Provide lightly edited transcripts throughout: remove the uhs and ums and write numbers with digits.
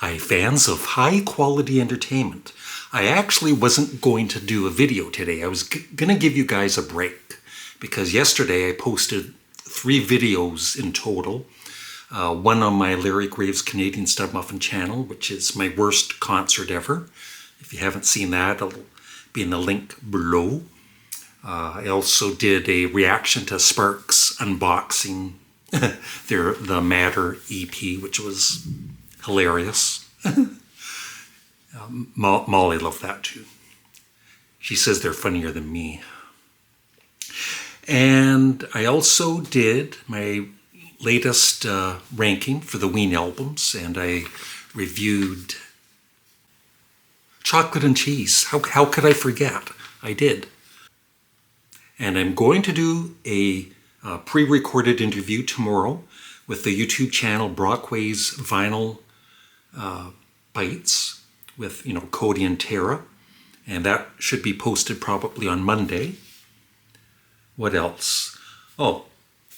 Hi fans of high quality entertainment. I actually wasn't going to do a video today. I was gonna give you guys a break because yesterday I posted 3 videos in total. One on my Larry Graves Canadian Studmuffin channel, which is my worst concert ever. If you haven't seen that, it'll be in the link below. I also did a reaction to Sparks unboxing the Matter EP, which was hilarious. Molly loved that too. She says they're funnier than me. And I also did my latest ranking for the Ween albums, and I reviewed Chocolate and Cheese. How could I forget? I did. And I'm going to do a pre-recorded interview tomorrow with the YouTube channel Brockway's Vinyl Bites with, Cody and Tara. And that should be posted probably on Monday. What else? Oh,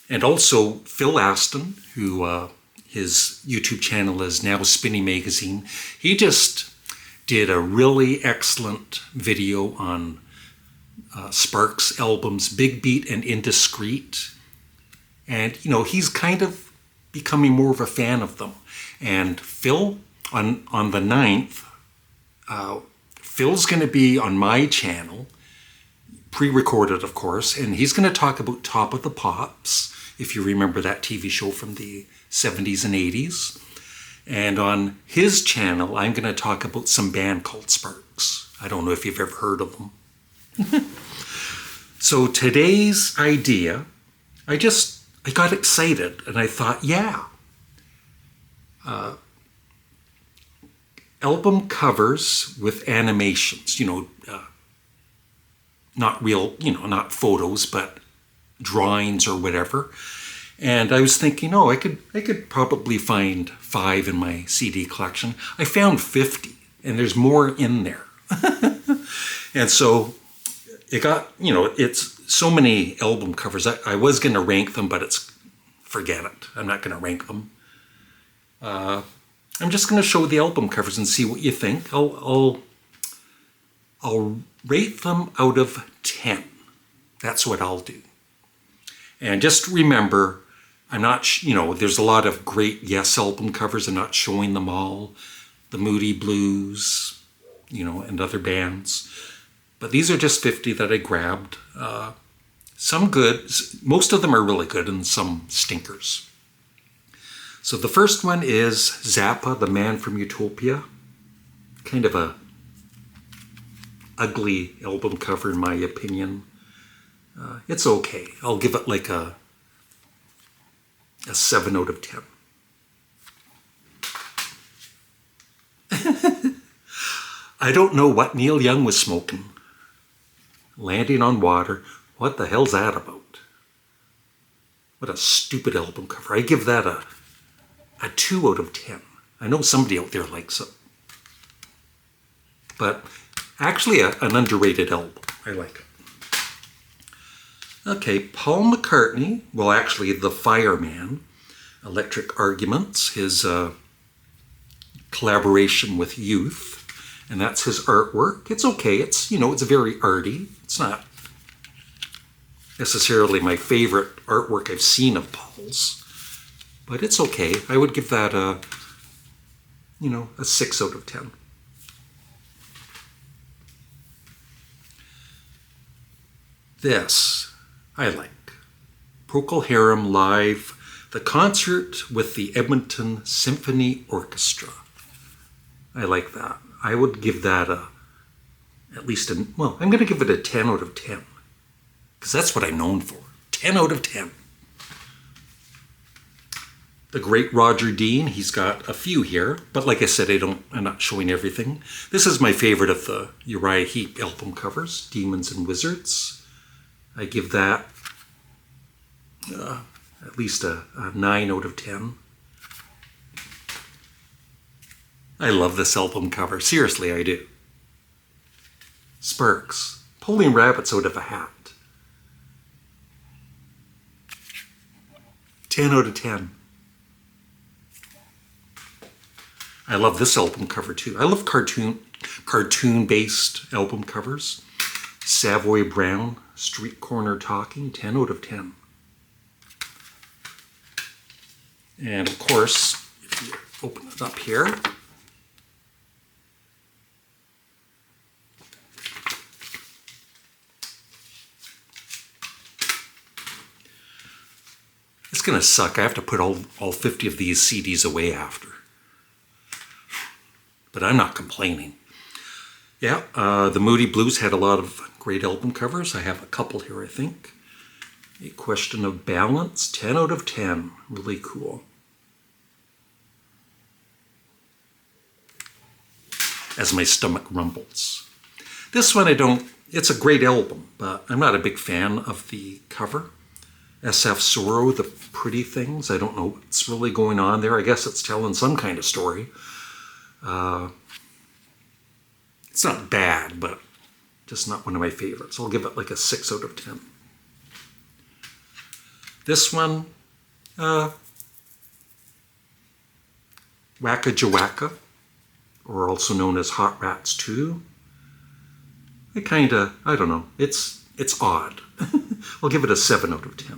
and also Phil Aston, who his YouTube channel is Now Spinning Magazine. He just did a really excellent video on Sparks albums, Big Beat and Indiscreet. And, he's kind of becoming more of a fan of them. And Phil, on the 9th, Phil's going to be on my channel, pre-recorded, of course, and he's going to talk about Top of the Pops, if you remember that TV show from the 70s and 80s. And on his channel, I'm going to talk about some band called Sparks. I don't know if you've ever heard of them. So today's idea, I got excited and I thought, yeah. Album covers with animations, not real, not photos, but drawings or whatever. And I was thinking, I could probably find 5 in my CD collection. I found 50, and there's more in there. And so it got, it's so many album covers. I was going to rank them, but forget it. I'm not going to rank them. I'm just going to show the album covers and see what you think. I'll rate them out of 10. That's what I'll do. And just remember, I'm not, there's a lot of great Yes album covers. I'm not showing them all. The Moody Blues, and other bands. But these are just 50 that I grabbed. Some good, most of them are really good, and some stinkers. So the first one is Zappa, The Man from Utopia. Kind of a ugly album cover in my opinion. It's okay. I'll give it like a 7 out of 10. I don't know what Neil Young was smoking. Landing on Water. What the hell's that about? What a stupid album cover. I give that a 2 out of 10. I know somebody out there likes it. But actually an underrated album. I like it. Okay, Paul McCartney, well actually The Fireman, Electric Arguments, his collaboration with Youth, and that's his artwork. It's okay, it's very arty. It's not necessarily my favorite artwork I've seen of Paul's, but it's okay. I would give that a 6 out of 10. This I like. Procol Harum Live, the concert with the Edmonton Symphony Orchestra. I like that. I would give that I'm going to give it a 10 out of 10. Because that's what I'm known for. 10 out of 10. The great Roger Dean, he's got a few here, but like I said, I'm not showing everything. This is my favorite of the Uriah Heep album covers, Demons and Wizards. I give that at least a 9 out of 10. I love this album cover. Seriously, I do. Sparks, pulling rabbits out of a hat. 10 out of 10. I love this album cover too. I love cartoon-based album covers. Savoy Brown, Street Corner Talking, 10 out of 10. And of course, if you open it up here, it's going to suck. I have to put all 50 of these CDs away after. But I'm not complaining. Yeah, the Moody Blues had a lot of great album covers. I have a couple here, I think. A Question of Balance, 10 out of 10. Really cool. As my stomach rumbles. This one it's a great album, but I'm not a big fan of the cover. SF Sorrow, The Pretty Things. I don't know what's really going on there. I guess it's telling some kind of story. It's not bad, but just not one of my favorites. I'll give it like a 6 out of 10. This one, Wacka Jawacka, or also known as Hot Rats 2. I don't know, it's odd. I'll give it a 7 out of 10.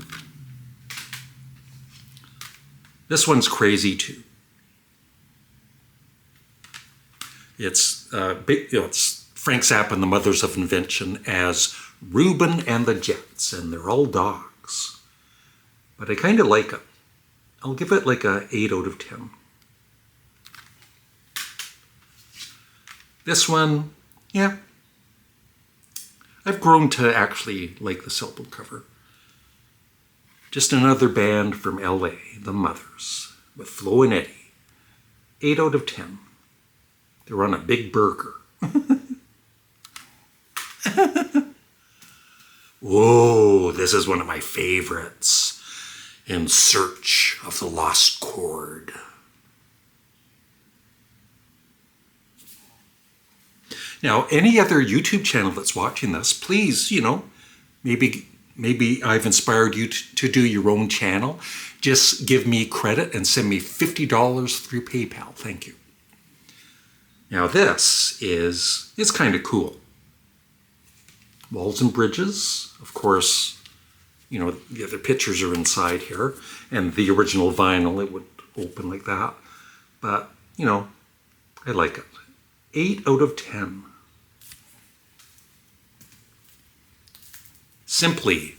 This one's crazy too. It's Frank Zappa and the Mothers of Invention as Reuben and the Jets, and they're all dogs. But I kind of like it. I'll give it like a 8 out of 10. This one, yeah. I've grown to actually like this album cover. Just another band from LA, The Mothers, with Flo and Eddie. 8 out of 10. They're on a big burger. Whoa, this is one of my favorites. In Search of the Lost Chord. Now, any other YouTube channel that's watching this, please, maybe I've inspired you to do your own channel. Just give me credit and send me $50 through PayPal. Thank you. Now this it's kind of cool. Walls and Bridges, of course, the other pictures are inside here, and the original vinyl, it would open like that. But, I like it. 8 out of 10. Simply,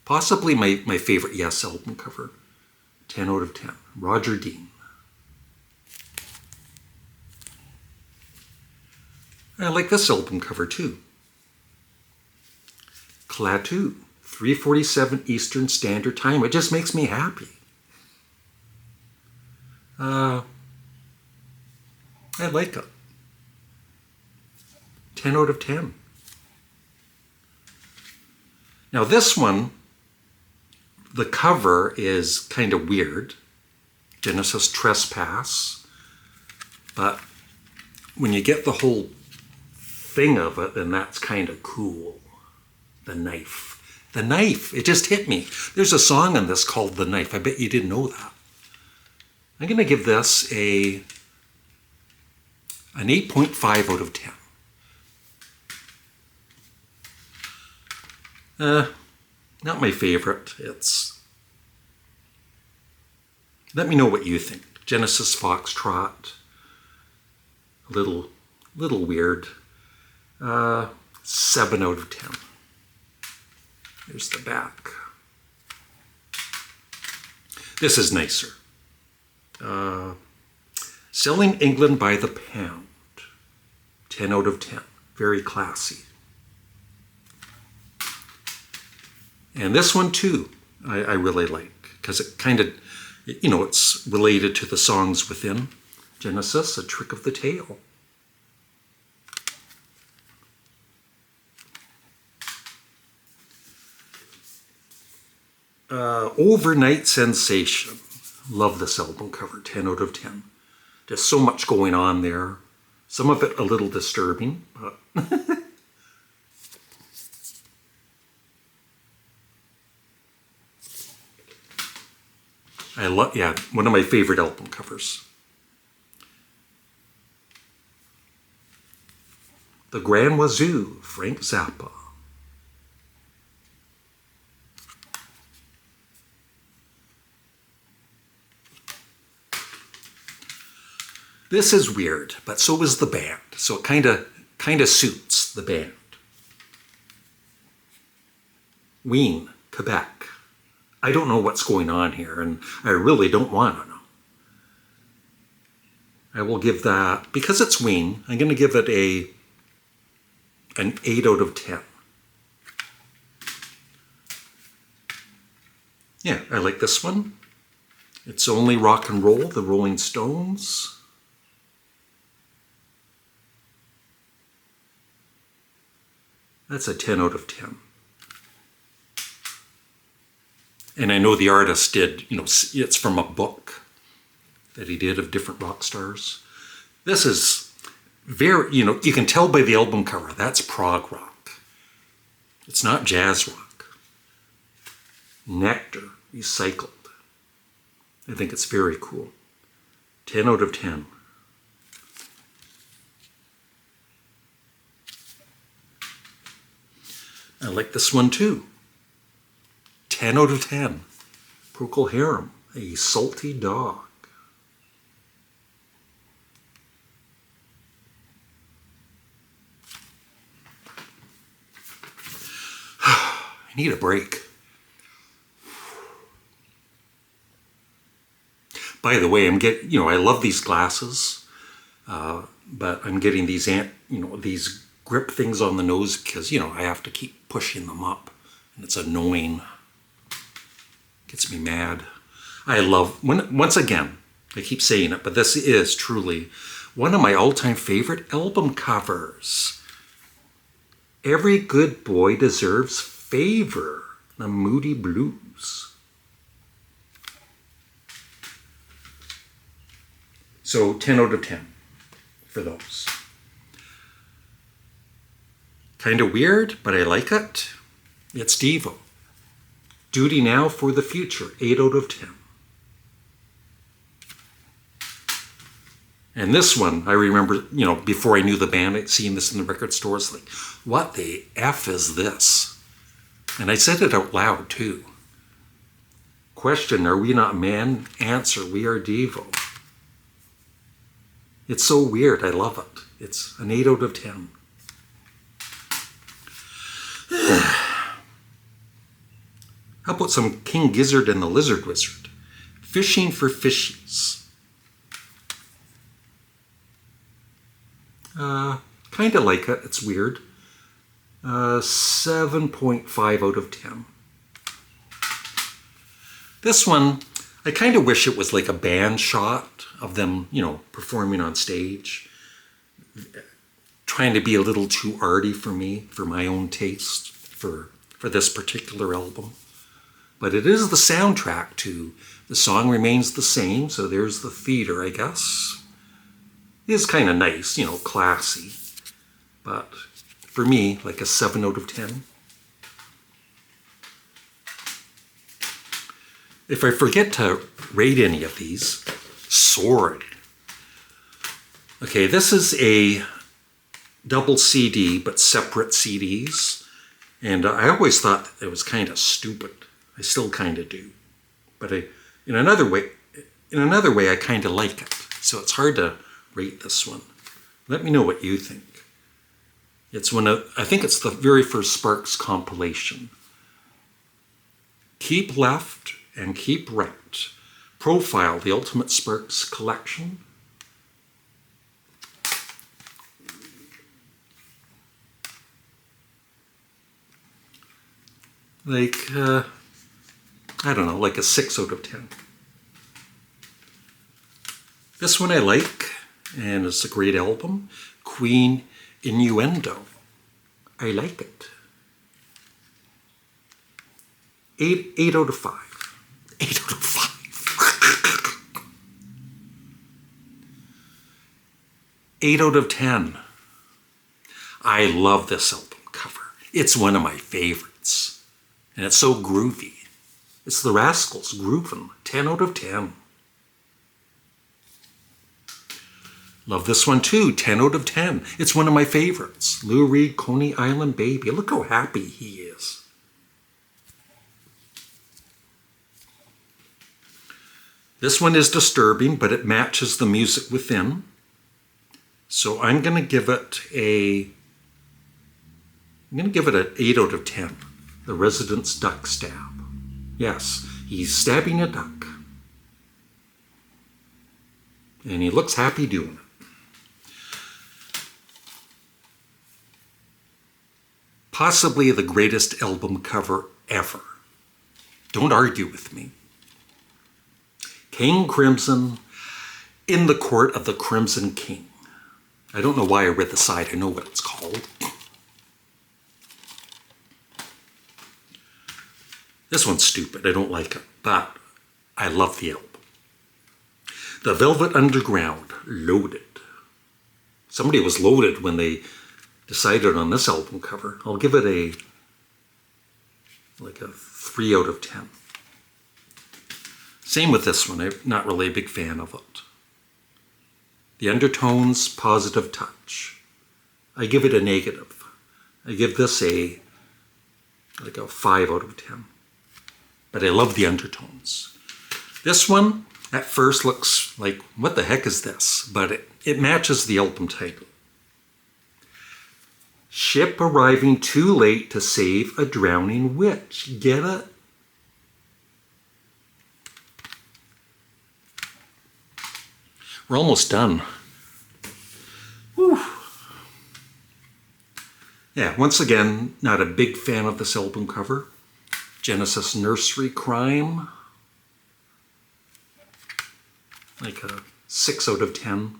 possibly my favorite Yes album cover. 10 out of 10. Roger Dean. I like this album cover too. Klaatu, 3:47 Eastern Standard Time. It just makes me happy. I like it. 10 out of 10. Now this one, the cover is kind of weird. Genesis Trespass. But when you get the whole thing of it, then that's kind of cool. The knife. The knife. It just hit me. There's a song on this called The Knife. I bet you didn't know that. I'm going to give this an 8.5 out of 10. Not my favorite. Let me know what you think. Genesis Foxtrot. A little weird. 7 out of 10. Here's the back. This is nicer. Selling England by the Pound. 10 out of 10. Very classy. And this one too, I really like, because it kind of, it's related to the songs within Genesis, A Trick of the Tail. Overnight Sensation. Love this album cover, 10 out of 10. Just so much going on there. Some of it a little disturbing, but one of my favorite album covers. The Grand Wazoo, Frank Zappa. This is weird, but so is the band. So it kind of suits the band. Ween, Quebec. I don't know what's going on here, and I really don't want to know. I will give that, because it's Ween, I'm going to give it an 8 out of 10. Yeah, I like this one. It's Only Rock and Roll, the Rolling Stones. That's a 10 out of 10. And I know the artist did, it's from a book that he did of different rock stars. This is very, you can tell by the album cover, that's prog rock. It's not jazz rock. Nectar, recycled. I think it's very cool. 10 out of 10. I like this one too. 10 out of 10. Procol Harum, A Salty Dog. I need a break. By the way, I love these glasses, but I'm getting these, these grip things on the nose because, I have to keep pushing them up and it's annoying. Gets me mad. I love, once again, I keep saying it, but this is truly one of my all-time favorite album covers. Every Good Boy Deserves Favor, the Moody Blues. So 10 out of 10 for those. Kind of weird, but I like it. It's Devo. Duty Now for the Future, 8 out of 10. And this one, I remember, before I knew the band, I'd seen this in the record stores, like, what the F is this? And I said it out loud, too. Question, are we not men? Answer, we are Devo. It's so weird, I love it. It's an 8 out of 10. How about some King Gizzard and the Lizard Wizard? Fishing for Fishies. Kind of like it. It's weird. 7.5 out of 10. This one, I kind of wish it was like a band shot of them, performing on stage. Trying to be a little too arty for me, for my own taste, for this particular album. But it is the soundtrack to The Song Remains the Same, so there's the theater, I guess. It is kind of nice, classy. But for me, like a 7 out of 10. If I forget to rate any of these, sorry. Okay, this is a double CD, but separate CDs. And I always thought it was kind of stupid. I still kind of do. But in another way, I kind of like it. So it's hard to rate this one. Let me know what you think. It's I think it's the very first Sparks compilation. Keep Left and Keep Right. Profile, the Ultimate Sparks collection. Like, I don't know, like a 6 out of 10. This one I like, and it's a great album. Queen, Innuendo. I like it. 8 out of 5. 8 out of 5. 8 out of 10. I love this album cover. It's one of my favorites. And it's so groovy. It's the Rascals, groovin'. 10 out of 10. Love this one too, 10 out of 10. It's one of my favorites. Lou Reed, Coney Island Baby. Look how happy he is. This one is disturbing, but it matches the music within. So I'm going to give it an 8 out of 10. The Resident's Duck Stab. Yes, he's stabbing a duck. And he looks happy doing it. Possibly the greatest album cover ever. Don't argue with me. King Crimson in the Court of the Crimson King. I don't know why I read the side. I know what it's called. This one's stupid. I don't like it, but I love the album. The Velvet Underground, Loaded. Somebody was loaded when they decided on this album cover. I'll give it a 3 out of 10. Same with this one. I'm not really a big fan of it. The Undertones, Positive Touch. I give it a negative. I give this a 5 out of 10. But I love the Undertones. This one at first looks like, what the heck is this? But it matches the album title. Ship arriving too late to save a drowning witch. Get it? We're almost done. Whew. Yeah, once again, not a big fan of this album cover. Genesis Nursery Crime. Like a 6 out of 10.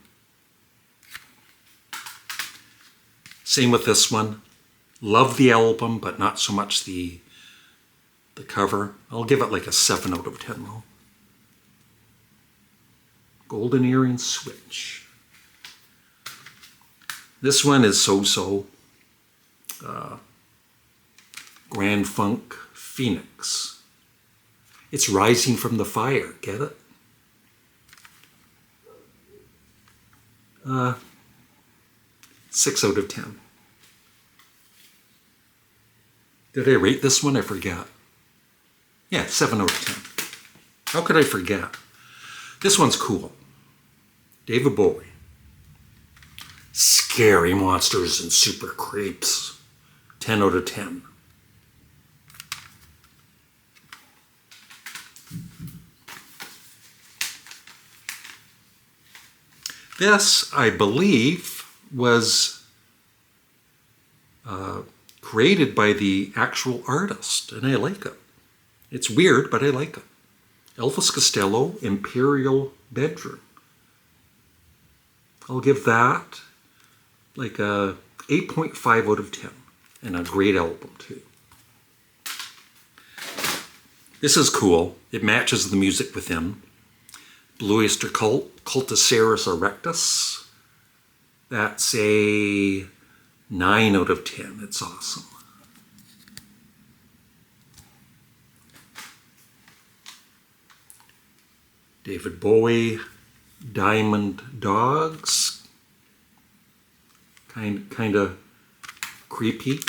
Same with this one. Love the album, but not so much the cover. I'll give it like a 7 out of 10 though. Golden Earring Switch. This one is so-so. Grand Funk Phoenix. It's Rising from the Fire. Get it? 6 out of 10. Did I rate this one? I forgot. Yeah, 7 out of 10. How could I forget? This one's cool. David Bowie. Scary Monsters and Super Creeps. 10 out of 10. This, I believe, was created by the actual artist, and I like it. It's weird, but I like it. Elvis Costello, Imperial Bedroom. I'll give that like a 8.5 out of 10, and a great album too. This is cool. It matches the music within. Blue Oyster Cult, Cultoceras erectus. That's a 9 out of 10. It's awesome. David Bowie, Diamond Dogs. Kind of creepy.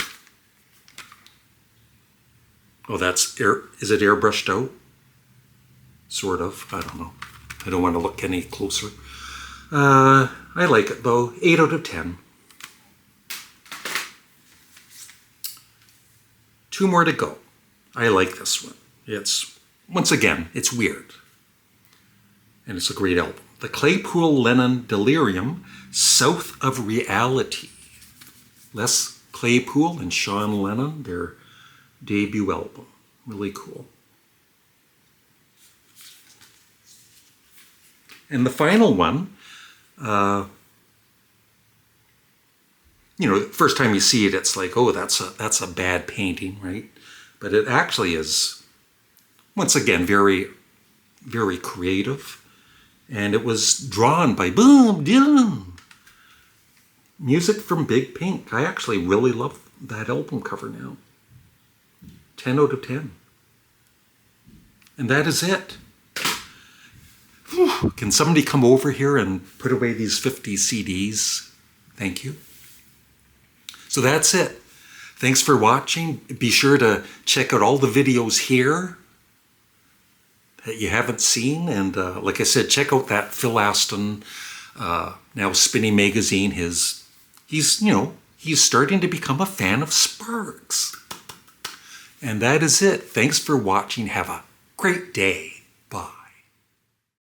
Oh, is it airbrushed out? Sort of, I don't know. I don't want to look any closer. I like it though, 8 out of 10. 2 more to go. I like this one. Once again, it's weird. And it's a great album. The Claypool Lennon Delirium, South of Reality. Les Claypool and Sean Lennon, their debut album. Really cool. And the final one, the first time you see it, it's like, oh, that's a bad painting, right? But it actually is, once again, very, very creative. And it was drawn by Bob Dylan. Music from Big Pink. I actually really love that album cover now. 10 out of 10. And that is it. Can somebody come over here and put away these 50 CDs? Thank you. So that's it. Thanks for watching. Be sure to check out all the videos here that you haven't seen. And like I said, check out that Phil Aston, now Spinning Magazine. He's starting to become a fan of Sparks. And that is it. Thanks for watching. Have a great day.